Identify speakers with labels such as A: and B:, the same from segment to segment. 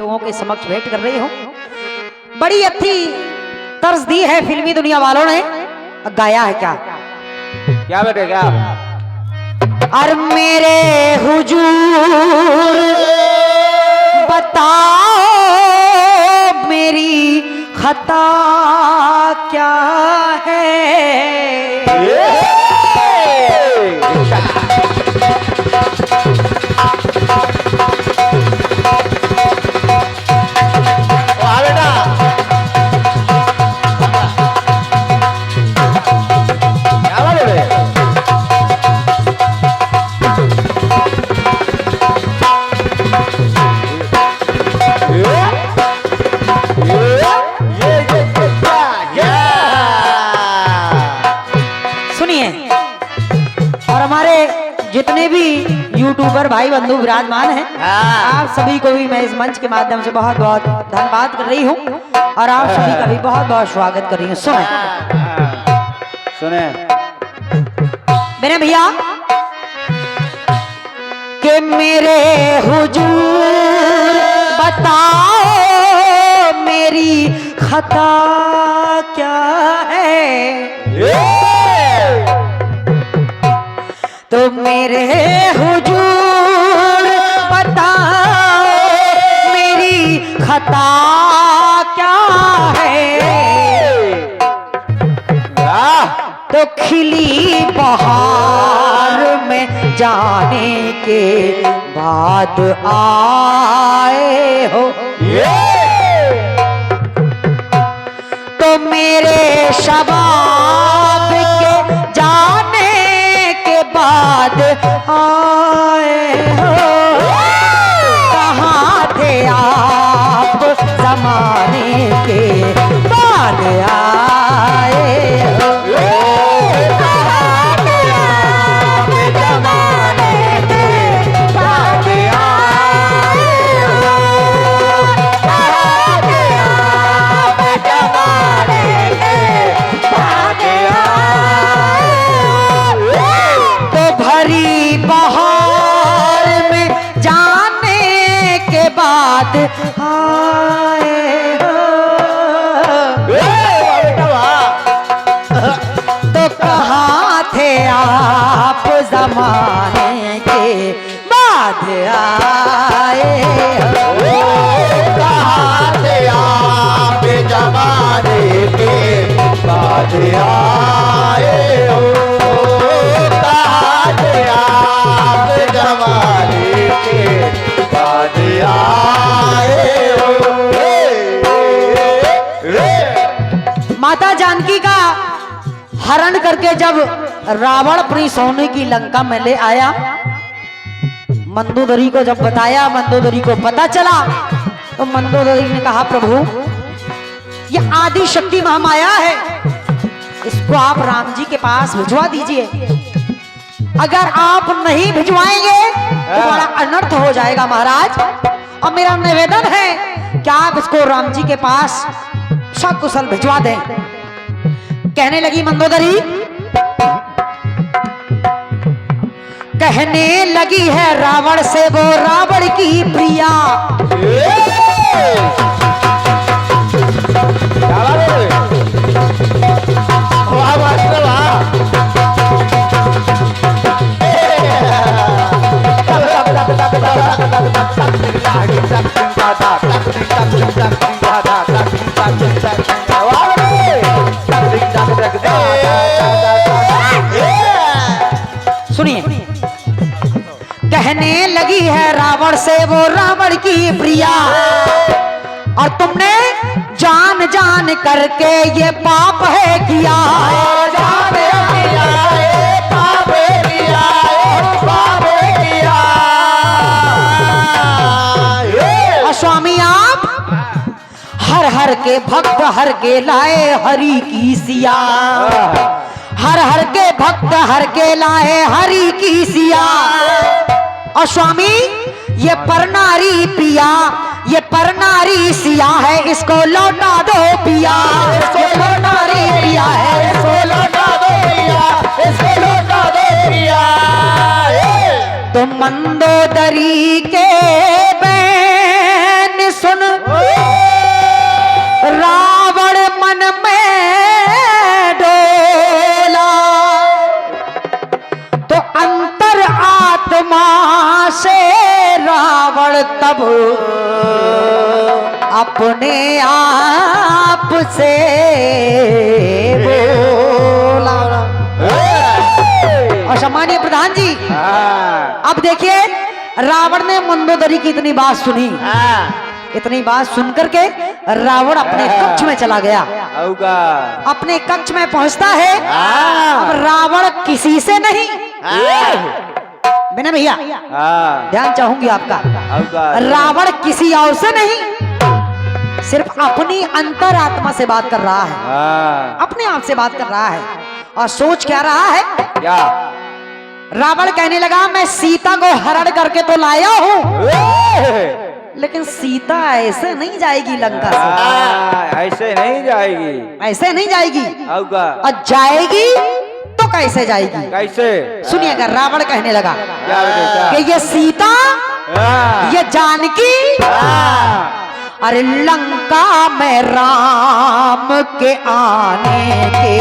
A: लोगों के समक्ष भेंट कर रही हूँ। बड़ी अच्छी तर्ज दी है फिल्मी दुनिया वालों ने, गाया है क्या
B: बेटे क्या?
A: और मेरे हुजूर बताओ मेरी खता क्या है। जितने भी यूट्यूबर भाई बंधु विराजमान हैं, आप सभी को भी मैं इस मंच के माध्यम से बहुत बहुत धन्यवाद कर रही हूँ और आप सभी का भी बहुत बहुत स्वागत कर रही हूँ।
B: सुने
A: मेरे भैया कि मेरे हुजूर बताओ मेरी खता क्या है। तो मेरे हुजूर बताओ मेरी खता क्या है। तो खिली बहार में जाने के बाद आए हो, तो मेरे शबाब के जाने के बाद आए हो। कहाँ थे आप जमाने के बाद आए हो। कहाँ थे आप जमाने के बाद आए हो। कहाँ थे आप जमाने के बाद आए हो। तो भरी बहार में जाने के बाद आए हो। तो कहाँ थे आप जमाने के बाद आए हो।
B: कहाँ थे आप जमाने के बाद आए हो। कहाँ थे आप जमाने के बाद आए हो।
A: माता जानकी का हरण करके जब रावण अपनी सोने की लंका में ले आया, मंदोदरी को जब बताया, मंदोदरी को पता चला, तो मंदोदरी ने कहा प्रभु ये आदि शक्ति महामाया है, इसको आप राम जी के पास भिजवा दीजिए। अगर आप नहीं भिजवाएंगे तो बड़ा अनर्थ हो जाएगा महाराज, और मेरा निवेदन है कि आप इसको राम जी के पास सकुशल भिजवा दें। कहने लगी मंदोदरी, कहने लगी है रावण से वो रावण की प्रिया। सुनिए, कहने लगी है रावण से वो रावण की प्रिया, और तुमने जान जान करके ये पाप है किया। जान किया, पाप किया, पाप किया। स्वामी आप हर हर के भक्त हर के लाए हरि की सिया। हर हर के भक्त हर के लाए हरि की सिया। और स्वामी ये परनारी पिया, ये परनारी सिया है, इसको लौटा दो पिया। इसको परनारी पिया है, इसको लौटा दो पिया, इसको लौटा दो पिया। तो मंदोदरी के बैन सुन अपने आप से बोला। और सम्मानीय प्रधान जी, अब देखिए रावण ने मंदोदरी की इतनी बात सुनी, इतनी बात सुनकर के रावण अपने कक्ष में चला गया। अपने कक्ष में पहुंचता है। अब रावण किसी से नहीं, बिना भैया ध्यान चाहूंगी आपका, रावण किसी और से नहीं, सिर्फ अपनी अंतरात्मा से बात कर रहा है, अपने आप से बात कर रहा है। और सोच क्या रहा है?
B: क्या?
A: रावण कहने लगा, मैं सीता को हरण करके तो लाया हूं, लेकिन सीता ऐसे नहीं जाएगी लंका से।
B: ऐसे नहीं जाएगी,
A: ऐसे नहीं जाएगी। और जाएगी तो कैसे जाएगी?
B: कैसे?
A: सुनिएगा, रावण कहने लगा
B: क्या?
A: कि ये सीता, ये जानकी, अरे लंका में राम के आने के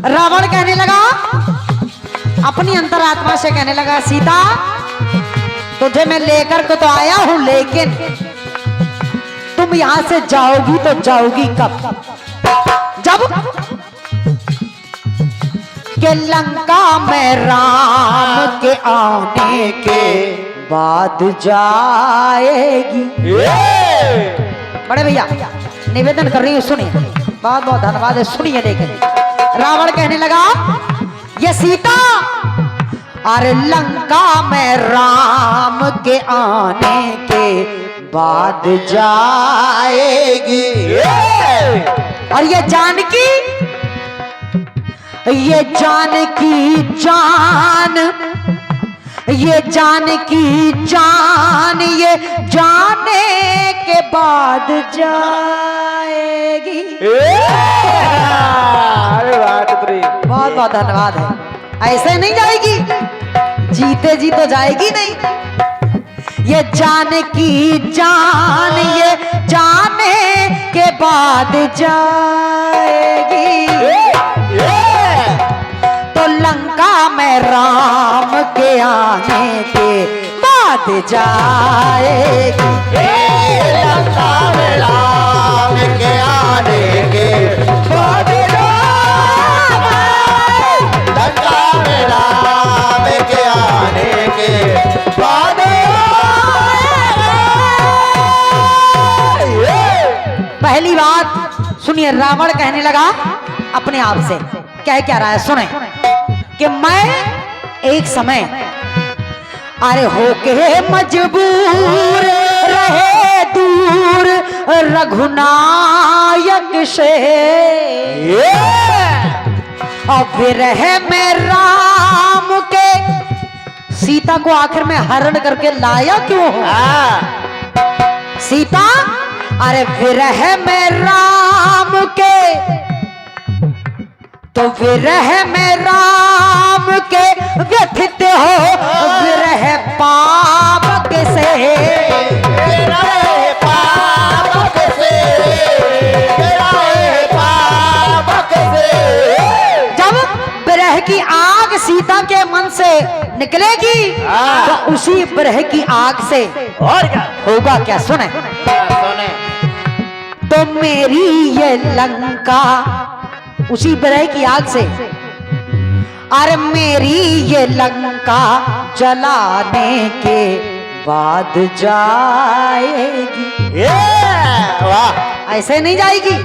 A: रावण कहने लगा, अपनी अंतरात्मा से कहने लगा, सीता तुझे मैं लेकर के तो आया हूं, लेकिन तुम यहां से जाओगी तो जाओगी कब? जब के लंका में राम के आने के बाद जाएगी। बड़े भैया निवेदन कर रही हूं, सुनिए, बहुत बहुत धन्यवाद है, सुनिए। लेकिन रावण कहने लगा, ये सीता अरे लंका में राम के आने के बाद जाएगी। और ये जानकी, ये जानकी जान, ये जानकी जान, ये जाने के बाद जाएगी। बहुत बहुत धन्यवाद है। ऐसे नहीं जाएगी, जीते जी तो जाएगी नहीं। ये जानकी जान, ये जाने के बाद जाएगी। तो लंका में राम के आने के बाद जाएगी।
B: लंका में राम के आने के बाद लंका में राम के आने के बाद।
A: पहली बात सुनिए, रावण कहने लगा अपने आप से, क्या रहा है सुने, कि मैं एक समय अरे होके मजबूर रहे दूर रघुनायक से, और विरह में राम के सीता को आखिर में हरण करके लाया क्यों? सीता अरे विरह में राम के, तो विरह में राम के व्यथित हो विरह पावक से,
B: विरह पावक से, विरह पावक से।
A: जब विरह की आग सीता के मन से निकलेगी तो उसी विरह की आग से
B: और क्या
A: होगा? क्या सुने, तो मेरी ये लंका उसी विरह की आग से, अरे मेरी ये लंका जलाने के बाद जाएगी। वाह, ऐसे नहीं जाएगी।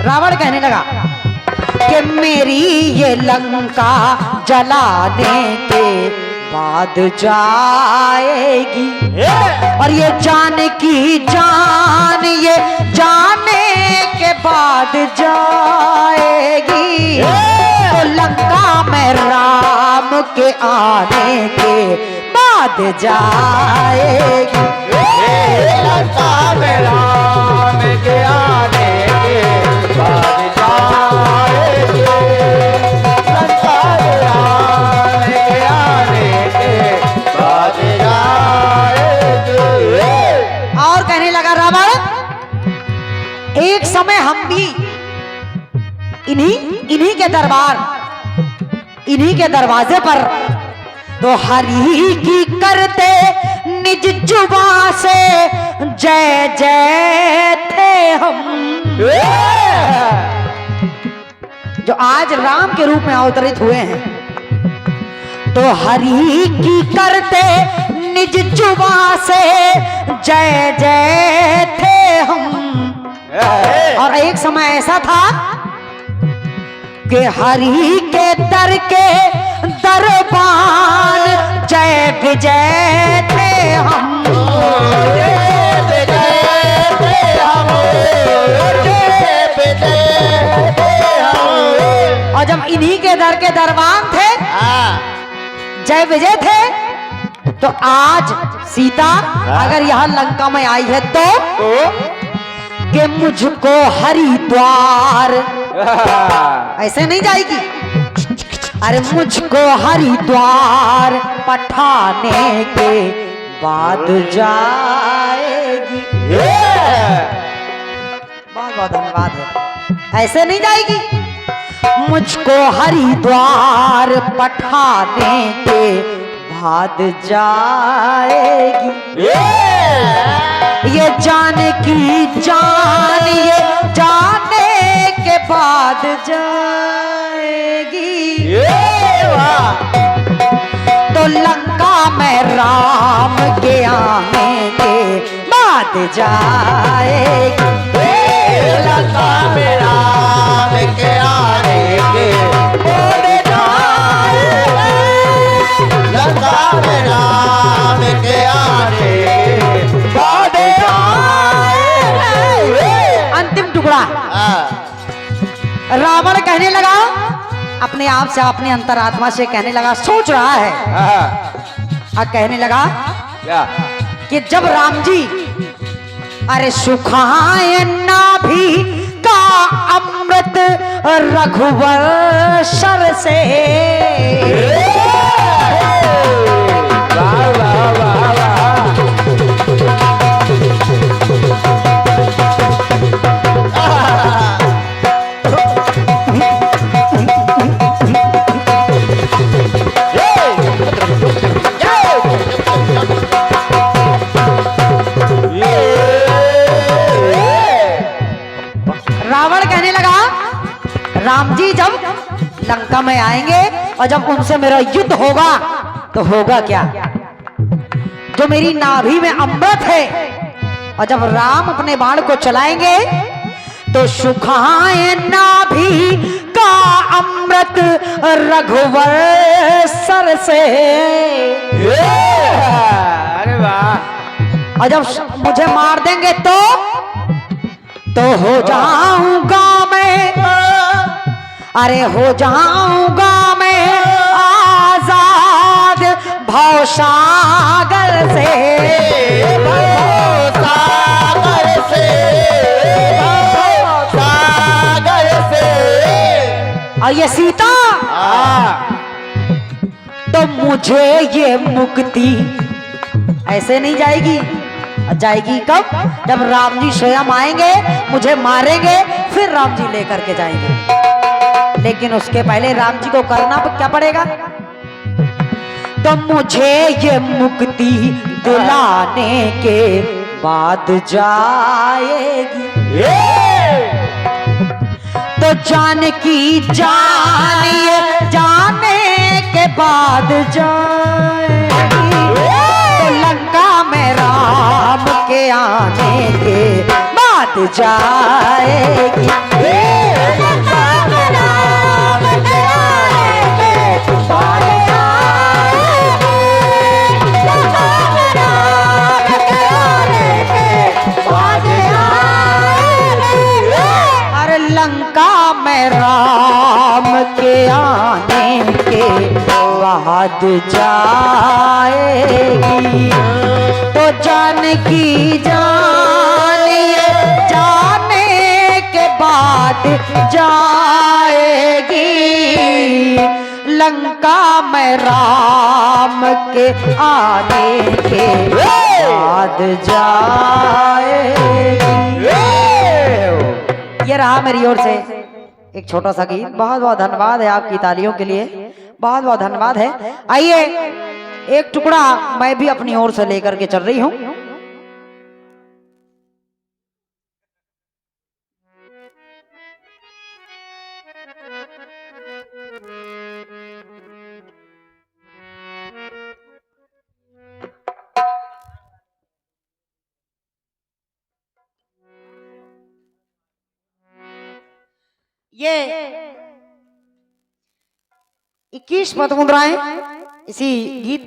A: रावण कहने लगा कि मेरी ये लंका जलाने के बाद जाएगी, और ये जानकी जान, ये जाने के बाद जाएगी। तो लंका में राम के आने के बाद जाएगी।
B: लंका में राम के आने
A: एक समय हम भी इन्हीं के दरबार, इन्हीं के दरवाजे पर तो हरि की करते निज जुबां से जय जय थे हम। जो आज राम के रूप में अवतरित हुए हैं, तो हरि की करते निज जुबां से जय जय थे हम। और एक समय ऐसा था कि हरि के दर के दरबान जय विजय थे हम। और जब इन्हीं के दर के दरबान थे, जय विजय थे, तो आज सीता अगर यहाँ लंका में आई है तो कि मुझको हरिद्वार ऐसे नहीं जाएगी, अरे मुझको हरिद्वार पठाने के बाद जाएगी। बहुत बहुत धन्यवाद है। ऐसे नहीं जाएगी, मुझको हरिद्वार पठाने के बाद जाएगी। ये जानकी जान, ये जाने के बाद जाएगी। तो लंका में राम के आने के बाद जाएगी।
B: लंका में राम के आने के बाद जाएगी। लंका में राम के आने के बाद जाएगी।
A: अंतिम टुकड़ा रावण कहने लगा, अपने आप से, अपने अंतरात्मा से कहने लगा, सोच रहा है, कहने लगा
B: क्या
A: कि जब राम जी अरे सुखाए नाभि का अमृत रघुवर सर से।
B: वाह वाह वाह वाह।
A: रावण कहने लगा, राम जी जब लंका में आएंगे और जब उनसे मेरा युद्ध होगा तो होगा क्या? जो मेरी नाभि में अमृत है, और जब राम अपने बाण को चलाएंगे तो सुखाए नाभि का अमृत रघुवर सर से।
B: अरे वाह।
A: और जब मुझे मार देंगे तो हो जाऊंगा मैं, अरे हो जाऊंगा मैं आजाद भवसागर से।
B: सागर से, सागर से।
A: और ये सीता तो मुझे ये मुक्ति ऐसे नहीं जाएगी, जाएगी कब? जब राम जी स्वयं आएंगे, मुझे मारेंगे, फिर राम जी लेकर के जाएंगे। लेकिन उसके पहले राम जी को करना क्या पड़ेगा? तो मुझे ये मुक्ति दिलाने के बाद जाएगी। तो जानकी जानिए जाने के बाद जाएगी। तो लंका में राम के आने के बाद जाएगी। लंका में राम के आने के बाद जाएगी। लंका में राम के आने के बाद जाएगी। अरे लंका में राम के आने के बाद जाएगी। तो जानकी जानिए जाने के बाद जाएगी। लंका में राम के आने के बाद जाएगी। ये रहा मेरी ओर से एक छोटा सा गीत। बहुत बहुत धन्यवाद है आपकी तालियों के लिए, बहुत बहुत धन्यवाद है। आइए एक टुकड़ा मैं भी अपनी ओर से लेकर के चल रही हूं। ये 21 पद मुद्राएं इसी गीत